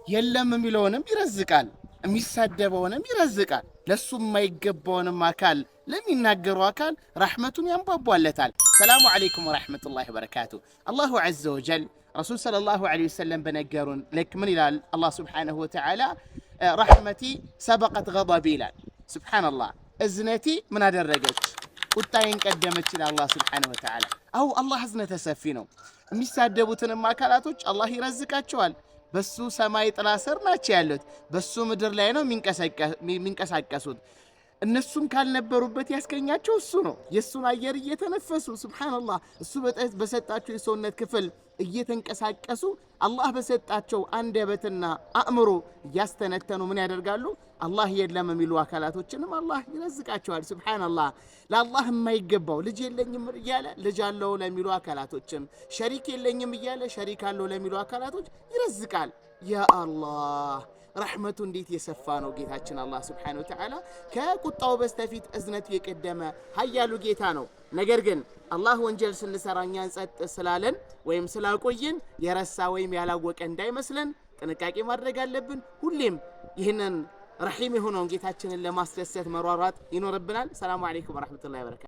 የለም የሚለውንም ይረዝቃል የሚሳደበውንም ይረዝቃል ለሱ የማይገባውንም አካል ለሚናገሩ አካል ረህመቱን ያንቧቧለታል ሰላሙ አለይኩም ወራህመቱላሂ ወበረካቱ አላሁ ዐዘ ወጀል ረሱል ሰለላሁ ዐለይሂ ወሰለም በነገሩን ልክ ምን ይላል አላህ ሱብሓነሁ ወተዓላ ረህመቲ ሰበቀት ገضቢ ይላል ሱብሓነላህ እዝነቲ ምን አደረገች ቁጣዬን ቀደመች ይላል አላህ ሱብሓነሁ ወተዓላ አው አላህ እዝነተ ሰፊ ነው የሚሳደቡትንም አካላቶች አላህ ይረዝቃቸዋል በሱ ሰማይ ጥላ ስር ናቸው ያሉት በሱ ምድር ላይ ነው የሚንቀሳቀሱት እነሱም ካልነበሩበት ያስገኛቸው እሱ ነው የሱን አየር እየተነፈሱ ሱብሃንአላህ እሱ በሰጣቸው የሰውነት ክፍል እየተንቀሳቀሱ አላህ በሰጣቸው አንደበትና አእምሮ ያስተነተኑ ምን ያደርጋሉ አላህ የለም የሚሉ አካላቶችንም አላህ ይረዝቃቸዋል ሱብሃንአላህ ለአላህ የማይገባው ልጅ የለኝም እያለ ልጅ አለው ለሚሉ አካላቶችም ሸሪክ የለኝም እያለ ሸሪክ አለው ለሚሉ አካላቶች ይረዝቃል ያ አላህ ረህመቱ እንዴት የሰፋ ነው ጌታችን አላህ Subhanahu Wa Ta'ala ከቁጣው በስተፊት እዝነቱ የቀደመ ኃያሉ ጌታ ነው ነገር ግን አላህ ወንጀል ስንሰራኛን ጸጥ ስላለን ወይም ስላቆየን የረሳ ወይም ያላወቀ እንዳይመስለን ጥንቃቄ ማድረግ አለብን ሁሌም ይህንን ረሂም የሆነውን ጌታችንን ለማስደሰት መሯሯጥ ይኖርብናል ሰላም አለይኩም ወራህመቱላሂ ወበረካቱ